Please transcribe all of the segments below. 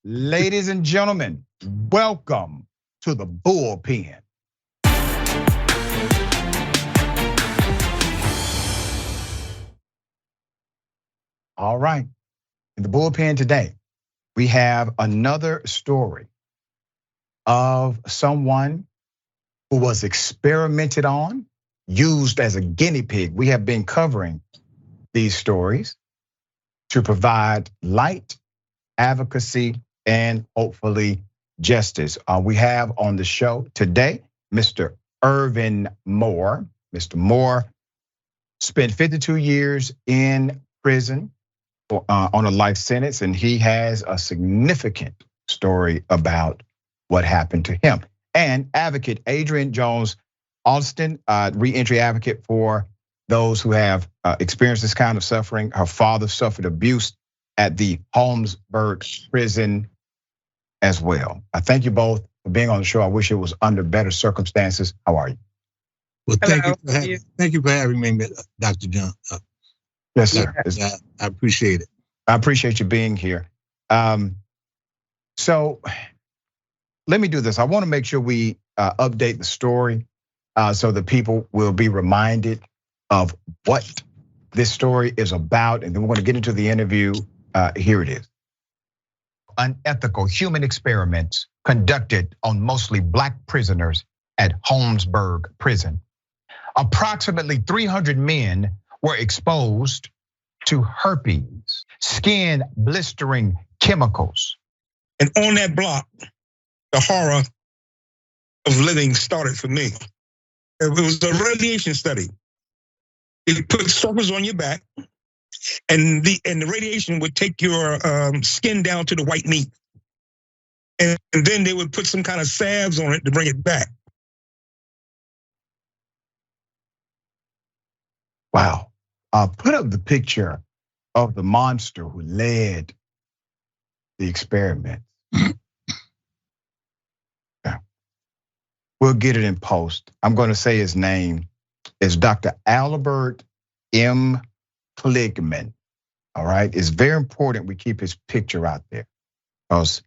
Ladies and gentlemen, welcome to the Bullpen. All right, in the Bullpen today, we have another story of someone who was experimented on, used as a guinea pig. We have been covering these stories to provide light, advocacy, and hopefully justice. We have on the show today, Mr. Irvin Moore. Mr. Moore spent 52 years in prison on a life sentence, and he has a significant story about what happened to him. And Advocate Adrianne Jones-Alston, re-entry advocate for those who have experienced this kind of suffering. Her father suffered abuse at the Holmesburg Prison as well. I thank you both for being on the show. I wish it was under better circumstances. How are you? Well, thank you for having me, Dr. John. Yes, sir. I appreciate it. I appreciate you being here. So let me do this. I want to make sure we update the story so that people will be reminded of what this story is about, and then we're going to get into the interview. Here it is. Unethical human experiments conducted on mostly Black prisoners at Holmesburg Prison. Approximately 300 men were exposed to herpes, skin blistering chemicals. And on that block, the horror of living started for me. It was a radiation study. It put circles on your back, and the radiation would take your skin down to the white meat. And then they would put some kind of salves on it to bring it back. Wow. Put up the picture of the monster who led the experiment. Yeah. We'll get it in post. I'm going to say his name is Dr. Albert M. Kligman. All right, it's very important we keep his picture out there, because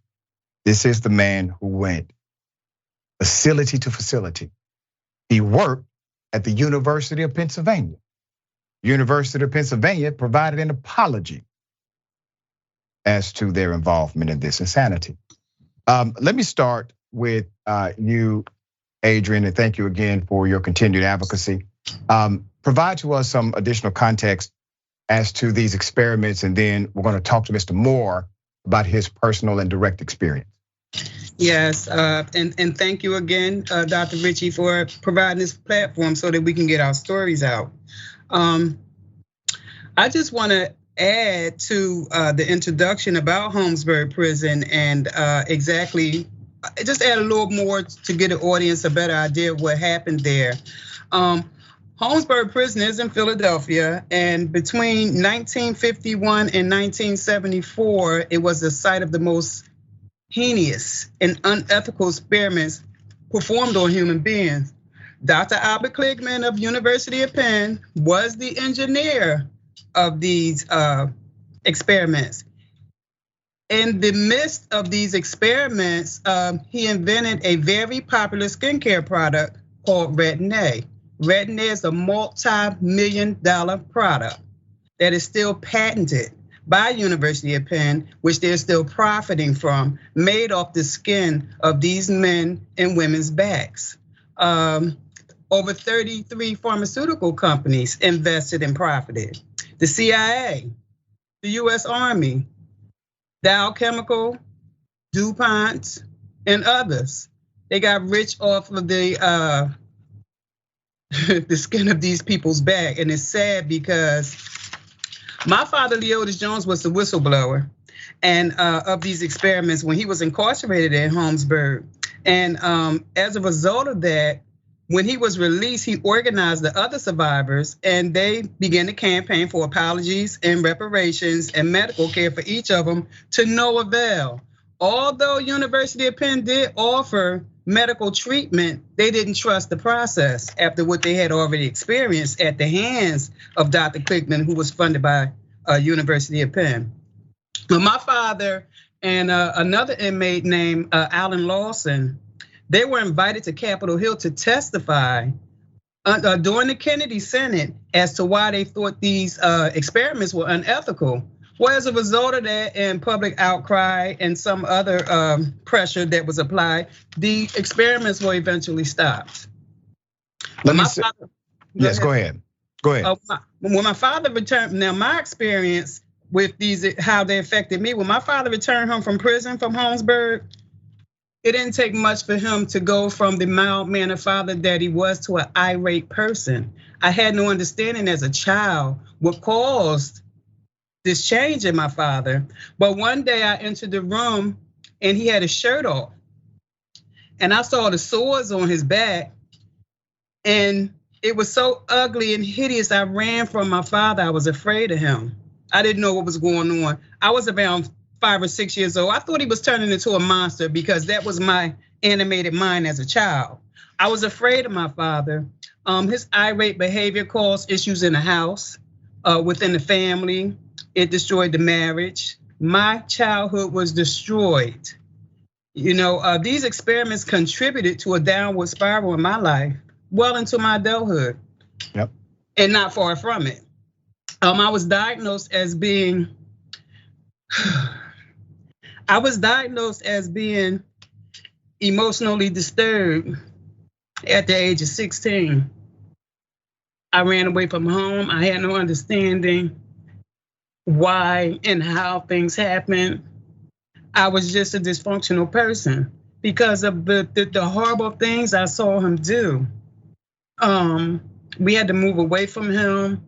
this is the man who went facility to facility. He worked at the University of Pennsylvania. University of Pennsylvania provided an apology as to their involvement in this insanity. Let me start with you, Adrianne, and thank you again for your continued advocacy. Provide to us some additional context as to these experiments, and then we're going to talk to Mr. Moore about his personal and direct experience. Yes, and thank you again, Dr. Richey, for providing this platform so that we can get our stories out. I just want to add to the introduction about Holmesburg Prison and exactly, just add a little more to get the audience a better idea of what happened there. Holmesburg Prison is in Philadelphia, and between 1951 and 1974, it was the site of the most heinous and unethical experiments performed on human beings. Dr. Albert Kligman of University of Penn was the engineer of these experiments. In the midst of these experiments, he invented a very popular skincare product called Retin-A. Retin-A is a multi-million-dollar product that is still patented by University of Penn, which they're still profiting from, made off the skin of these men and women's backs. Over 33 pharmaceutical companies invested and profited. The CIA, the US Army, Dow Chemical, DuPont, and others. They got rich off of the skin of these people's back. And it's sad because my father, Leotis Jones, was the whistleblower and of these experiments when he was incarcerated in Holmesburg. And as a result of that, when he was released, he organized the other survivors, and they began to campaign for apologies and reparations and medical care for each of them, to no avail. Although University of Penn did offer medical treatment, they didn't trust the process after what they had already experienced at the hands of Dr. Kligman, who was funded by University of Penn. But my father and another inmate named Alan Lawson. They were invited to Capitol Hill to testify during the Kennedy Senate as to why they thought these experiments were unethical. Well, as a result of that and public outcry and some other pressure that was applied, the experiments were eventually stopped. Yes, go ahead. Go ahead. When my father returned, now my experience with these, how they affected me, when my father returned home from prison from Holmesburg, it didn't take much for him to go from the mild-mannered father that he was to an irate person. I had no understanding as a child what caused this change in my father. But one day I entered the room and he had his shirt off. And I saw the sores on his back. And it was so ugly and hideous. I ran from my father. I was afraid of him. I didn't know what was going on. I was around 5 or 6 years old. I thought he was turning into a monster because that was my animated mind as a child. I was afraid of my father. His irate behavior caused issues in the house, within the family. It destroyed the marriage. My childhood was destroyed. These experiments contributed to a downward spiral in my life, well into my adulthood. Yep. And not far from it. I was diagnosed as being emotionally disturbed at the age of 16. I ran away from home. I had no understanding why and how things happened. I was just a dysfunctional person because of the horrible things I saw him do. We had to move away from him.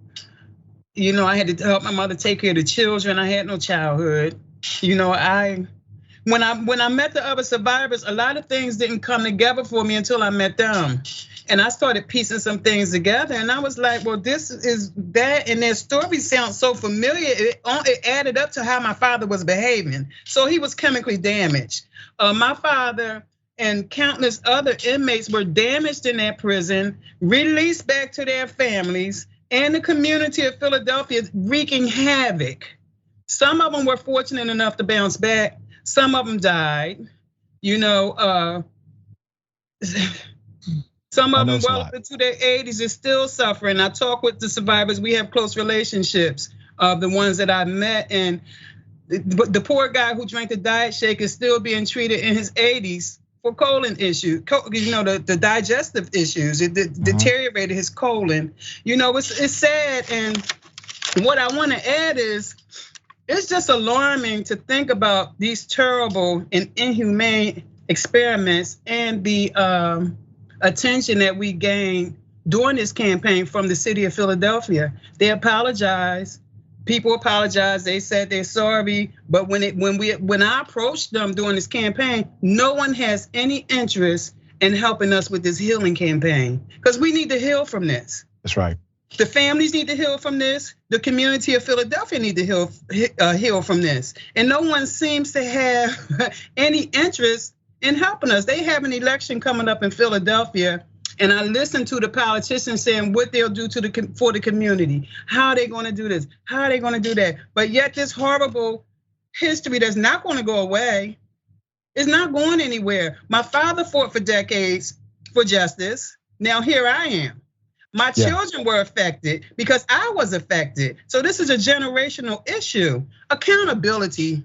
I had to help my mother take care of the children. I had no childhood. When I met the other survivors, a lot of things didn't come together for me until I met them. And I started piecing some things together, and I was like, well, this is that, and their story sounds so familiar. It added up to how my father was behaving. So he was chemically damaged. My father and countless other inmates were damaged in that prison, released back to their families, and the community of Philadelphia wreaking havoc. Some of them were fortunate enough to bounce back. Some of them died. Some of them well into their 80s are still suffering. I talk with the survivors. We have close relationships of the ones that I met. And the poor guy who drank the diet shake is still being treated in his 80s for colon issues, the digestive issues. It deteriorated his colon. It's sad. And what I want to add is, it's just alarming to think about these terrible and inhumane experiments and the attention that we gained during this campaign from the city of Philadelphia. They apologized. People apologized. They said they're sorry. But when I approached them during this campaign, no one has any interest in helping us with this healing campaign because we need to heal from this. That's right. The families need to heal from this. The community of Philadelphia need to heal from this. And no one seems to have any interest in helping us. They have an election coming up in Philadelphia, and I listen to the politicians saying what they'll do for the community. How are they gonna do this? How are they gonna do that? But yet this horrible history that's not gonna go away is not going anywhere. My father fought for decades for justice. Now here I am. My children were affected because I was affected. So this is a generational issue. Accountability,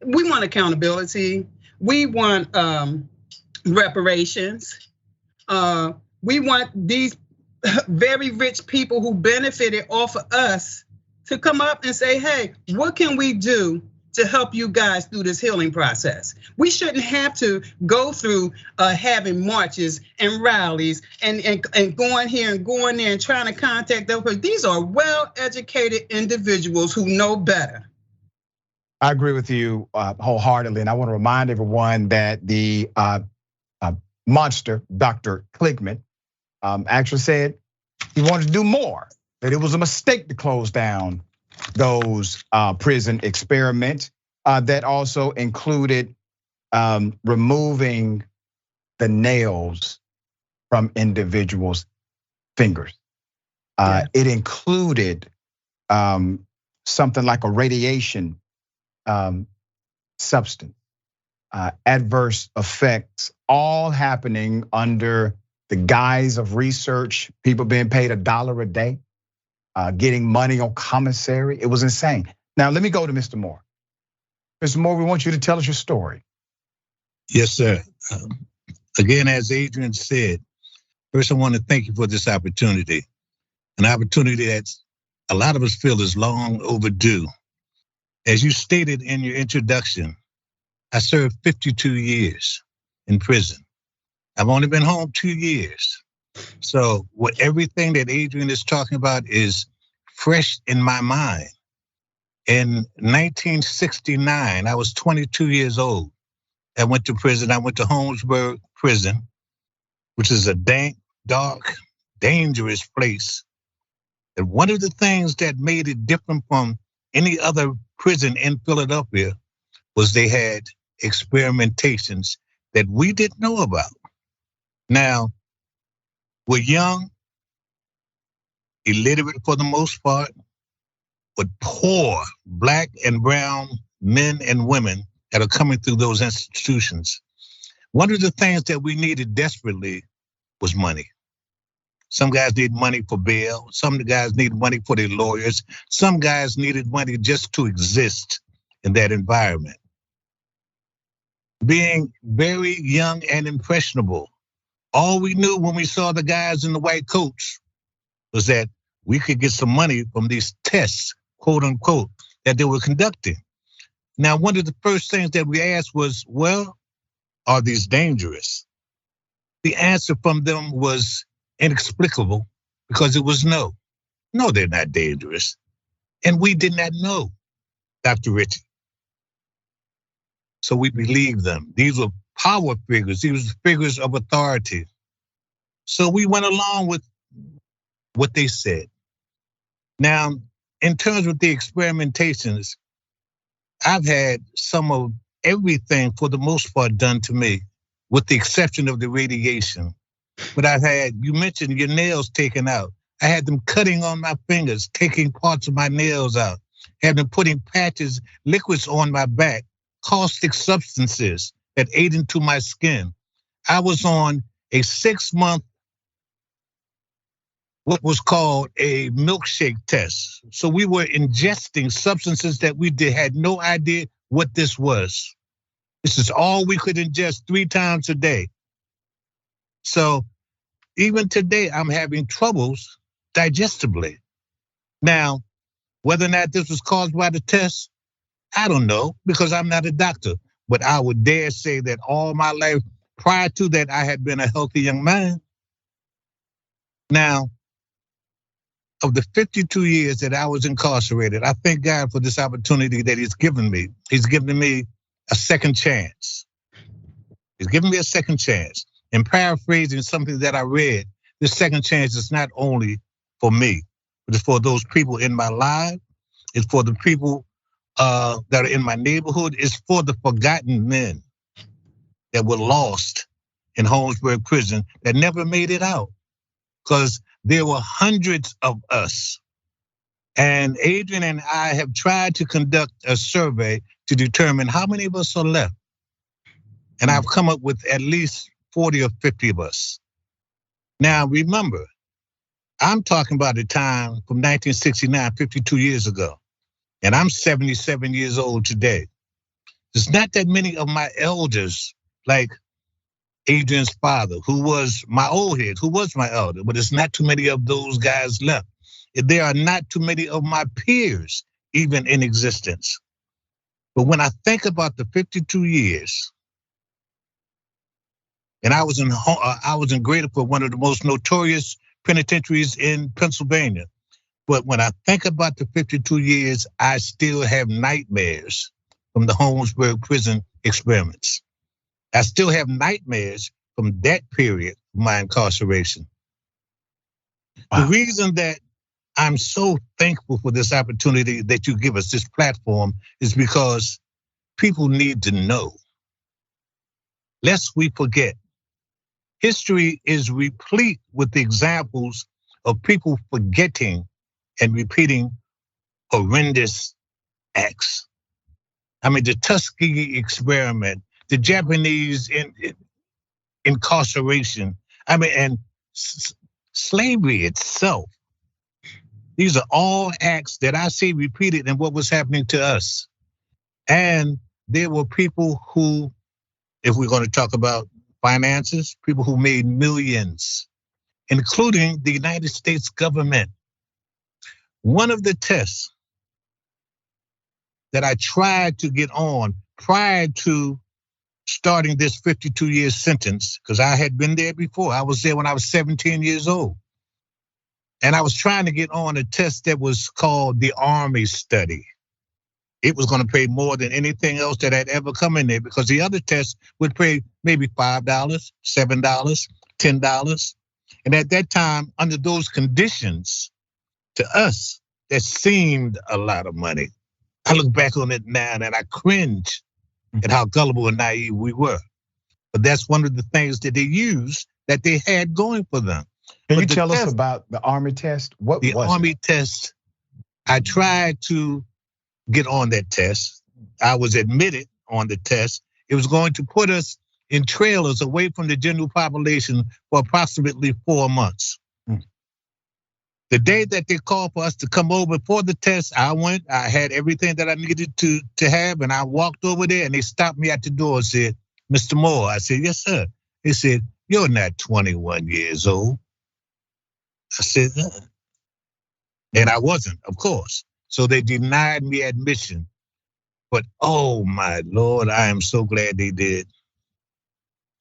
we want accountability. We want reparations. We want these very rich people who benefited off of us to come up and say, hey, what can we do to help you guys through this healing process? We shouldn't have to go through having marches and rallies and going here and going there and trying to contact them. These are well-educated individuals who know better. I agree with you wholeheartedly, and I want to remind everyone that the monster, Dr. Kligman, actually said he wanted to do more, that it was a mistake to close down those prison experiments that also included removing the nails from individuals' fingers. It included something like a radiation substance, adverse effects, all happening under the guise of research, people being paid $1 a day, getting money on commissary. It was insane. Now, let me go to Mr. Moore. Mr. Moore, we want you to tell us your story. Yes, sir. Again, as Adrianne said, first I want to thank you for this opportunity, an opportunity that a lot of us feel is long overdue. As you stated in your introduction, I served 52 years in prison. I've only been home 2 years. So what everything that Adrianne is talking about is fresh in my mind. In 1969, I was 22 years old. I went to prison. I went to Holmesburg Prison, which is a dank, dark, dangerous place. And one of the things that made it different from any other prison in Philadelphia was they had experimentations that we didn't know about. Now, we're young, illiterate for the most part, but poor Black and brown men and women that are coming through those institutions. One of the things that we needed desperately was money. Some guys need money for bail. Some guys need money for their lawyers. Some guys needed money just to exist in that environment. Being very young and impressionable, all we knew when we saw the guys in the white coats was that we could get some money from these tests, quote unquote, that they were conducting. Now, one of the first things that we asked was, well, are these dangerous? The answer from them was inexplicable because it was no. No, they're not dangerous. And we did not know, Dr. Richey. So we believed them. These were power figures. These were figures of authority. So we went along with what they said. Now, in terms of the experimentations, I've had some of everything for the most part done to me, with the exception of the radiation. But I've had, you mentioned your nails taken out. I had them cutting on my fingers, taking parts of my nails out, had them putting patches, liquids on my back, caustic substances that ate into my skin. I was on a 6-month, what was called a milkshake test. So we were ingesting substances that we had no idea what this was. This is all we could ingest 3 times a day. So even today, I'm having troubles digestively. Now, whether or not this was caused by the test, I don't know, because I'm not a doctor. But I would dare say that all my life prior to that, I had been a healthy young man. Now, of the 52 years that I was incarcerated, I thank God for this opportunity that He's given me. He's given me a second chance. He's given me a second chance. And paraphrasing something that I read, this second chance is not only for me, but it's for those people in my life. It's for the people that are in my neighborhood. It's for the forgotten men that were lost in Holmesburg Prison that never made it out. Because there were hundreds of us. And Adrianne and I have tried to conduct a survey to determine how many of us are left. And I've come up with at least 40 or 50 of us. Now, remember, I'm talking about a time from 1969, 52 years ago. And I'm 77 years old today. There's not that many of my elders, like Adrianne's father, who was my old head, who was my elder, but there's not too many of those guys left. There are not too many of my peers even in existence. But when I think about the 52 years, and I was in Graterford, one of the most notorious penitentiaries in Pennsylvania. But when I think about the 52 years, I still have nightmares from the Holmesburg Prison Experiments. I still have nightmares from that period of my incarceration. Wow. The reason that I'm so thankful for this opportunity that you give us, this platform, is because people need to know. Lest we forget. History is replete with examples of people forgetting and repeating horrendous acts. I mean, the Tuskegee experiment, the Japanese incarceration, I mean, and slavery itself. These are all acts that I see repeated in what was happening to us. And there were people who, if we're going to talk about finances, people who made millions, including the United States government. One of the tests that I tried to get on prior to starting this 52-year sentence, because I had been there before. I was there when I was 17 years old. And I was trying to get on a test that was called the Army study. It was going to pay more than anything else that had ever come in there, because the other tests would pay maybe $5, $7, $10. And at that time, under those conditions, to us, that seemed a lot of money. I look back on it now and I cringe at how gullible and naive we were. But that's one of the things that they used that they had going for them. Can you tell us about the Army test? What was the Army test? I tried to get on that test. I was admitted on the test. It was going to put us in trailers away from the general population for approximately 4 months. The day that they called for us to come over for the test, I went, I had everything that I needed to have, and I walked over there and they stopped me at the door and said, "Mr. Moore." I said, "Yes, sir." They said, "You're not 21 years old." I said, and I wasn't, of course. So they denied me admission. But oh my Lord, I am so glad they did.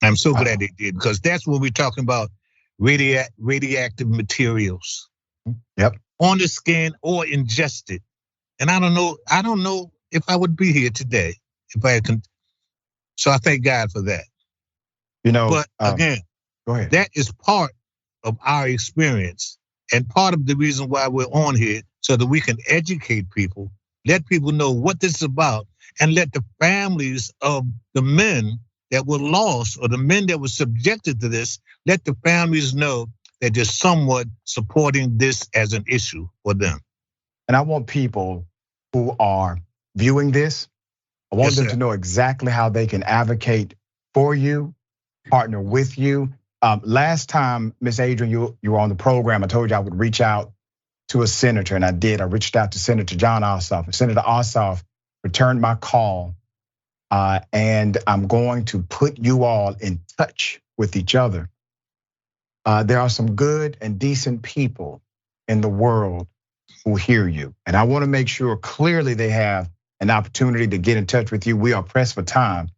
I'm so glad they did, because that's when we're talking about radioactive materials. Yep. On the skin or ingested. And I don't know if I would be here today if I had. So I thank God for that. You know, but again, go ahead. That is part of our experience and part of the reason why we're on here, so that we can educate people, let people know what this is about, and let the families of the men that were lost or the men that were subjected to this, let the families know that there's someone supporting this as an issue for them. And I want people who are viewing this, I want them to know exactly how they can advocate for you, partner with you. Last time, Ms. Adrianne, you were on the program, I told you I would reach out to a senator, and I did. I reached out to Senator John Ossoff, and Senator Ossoff returned my call, and I'm going to put you all in touch with each other. There are some good and decent people in the world who hear you. And I want to make sure clearly they have an opportunity to get in touch with you. We are pressed for time.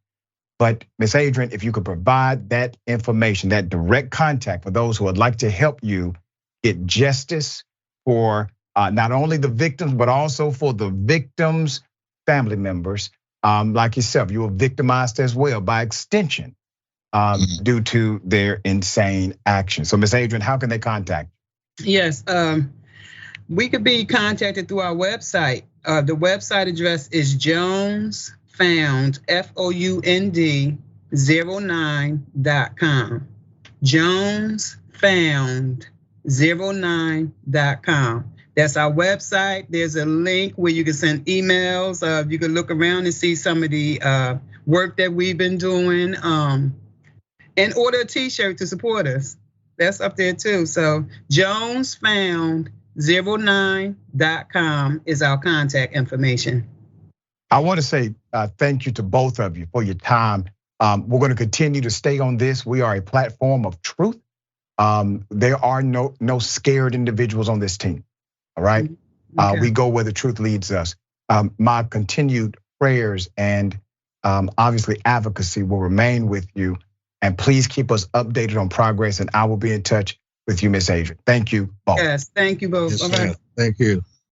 But Ms. Adrianne, if you could provide that information, that direct contact for those who would like to help you get justice for not only the victims, but also for the victims' family members. Like yourself, you were victimized as well by extension. Due to their insane actions. So Ms. Adrianne, how can they contact you? Yes, we could be contacted through our website. The website address is JonesFound, FOUND 09.com. JonesFound09.com. That's our website. There's a link where you can send emails. You can look around and see some of the work that we've been doing. And order a t-shirt to support us. That's up there too. So JonesFound09.com is our contact information. I want to say thank you to both of you for your time. We're going to continue to stay on this. We are a platform of truth. There are no scared individuals on this team, all right? Okay. We go where the truth leads us. My continued prayers and obviously advocacy will remain with you. And please keep us updated on progress, and I will be in touch with you, Ms. Adrianne. Thank you both. Yes, thank you both. Yes, thank you.